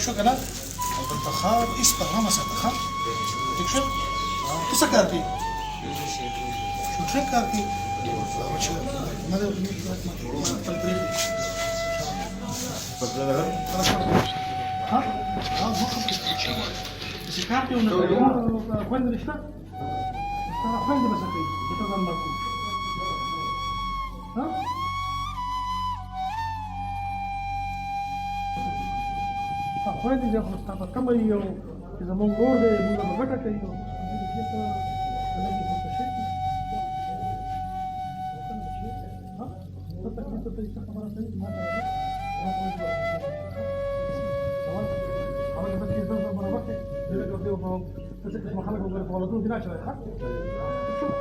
ٹھیک شو کنه البته ښه هیڅ پروا مه ساته ښه ٹھیک شو ته څه کار کوې شوټینګ کار کوې ما د خپل پرېږدي ها زه چې کار کوې نو خویندې شته ستا خویندې به څه کوي چې ته ځان مړ کړې خویندې دې خو ستا په کمه وي او چې زمونږ ورور دی موږ به ګټه کوي نو خلک وګورې په ولادونو کې نه اچوي